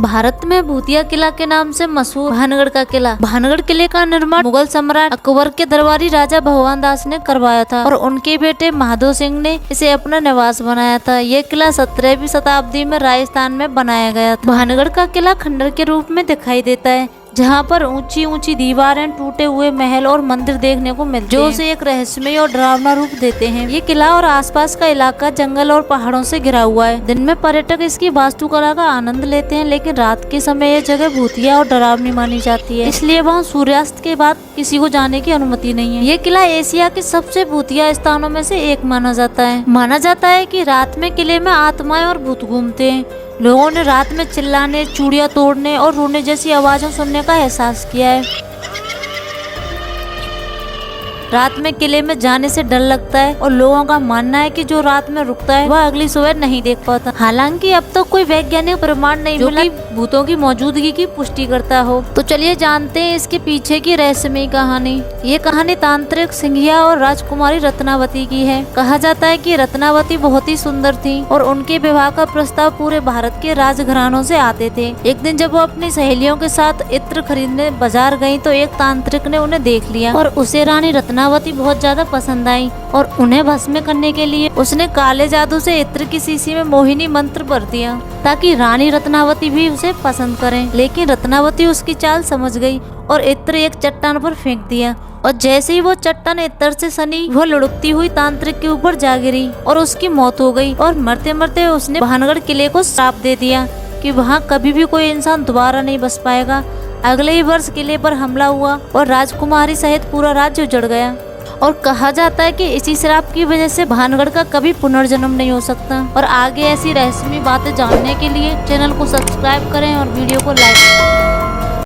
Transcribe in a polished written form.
भारत में भूतिया किला के नाम से मशहूर भानगढ़ का किला। भानगढ़ किले का निर्माण मुगल सम्राट अकबर के दरबारी राजा भगवान दास ने करवाया था और उनके बेटे महादेव सिंह ने इसे अपना निवास बनाया था। यह किला 17वीं शताब्दी में राजस्थान में बनाया गया था। भानगढ़ का किला खंडर के रूप में दिखाई देता है, जहाँ पर ऊंची ऊंची दीवारें, टूटे हुए महल और मंदिर देखने को मिलते हैं, जो उसे एक रहस्यमय और डरावना रूप देते हैं। ये किला और आसपास का इलाका जंगल और पहाड़ों से घिरा हुआ है। दिन में पर्यटक इसकी वास्तुकला का आनंद लेते हैं, लेकिन रात के समय यह जगह भूतिया और डरावनी मानी जाती है, इसलिए वहाँ सूर्यास्त के बाद किसी को जाने की अनुमति नहीं है। ये किला एशिया के सबसे भूतिया स्थानों में से एक माना जाता है। माना जाता है कि रात में किले में आत्माएं और भूत घूमते हैं। लोगों ने रात में चिल्लाने, चूड़ियां तोड़ने और रोने जैसी आवाजें सुनने का एहसास किया है। रात में किले में जाने से डर लगता है और लोगों का मानना है कि जो रात में रुकता है वह अगली सुबह नहीं देख पाता। हालांकि अब तक कोई वैज्ञानिक प्रमाण नहीं मिला कि भूतों की मौजूदगी की पुष्टि करता हो। तो चलिए जानते हैं इसके पीछे की रहस्यमयी कहानी। ये कहानी तांत्रिक सिंघिया और राजकुमारी रत्नावती की है। कहा जाता है कि रत्नावती बहुत ही सुंदर थी और उनके विवाह का प्रस्ताव पूरे भारत के राजघरानों से आते थे। एक दिन जब वो अपनी सहेलियों के साथ इत्र खरीदने बाजार गयी तो एक तांत्रिक ने उन्हें देख लिया और उसे रानी रत्नावती बहुत ज्यादा पसंद आई और उन्हें भस्म करने के लिए उसने काले जादू से इत्र की शीशी में मोहिनी मंत्र भर दिया ताकि रानी रत्नावती भी उसे पसंद करें। लेकिन रत्नावती उसकी चाल समझ गई और इत्र एक चट्टान पर फेंक दिया और जैसे ही वो चट्टान इत्र से सनी वो लुढ़कती हुई तांत्रिक के ऊपर जा गिरी और उसकी मौत हो गई। और मरते मरते उसने भानगढ़ किले को श्राप दे दिया कि वहाँ कभी भी कोई इंसान दोबारा नहीं बस पाएगा। अगले ही वर्ष किले पर हमला हुआ और राजकुमारी सहित पूरा राज्य उजड़ गया और कहा जाता है कि इसी श्राप की वजह से भानगढ़ का कभी पुनर्जन्म नहीं हो सकता। और आगे ऐसी रहस्यमयी बातें जानने के लिए चैनल को सब्सक्राइब करें और वीडियो को लाइक करें।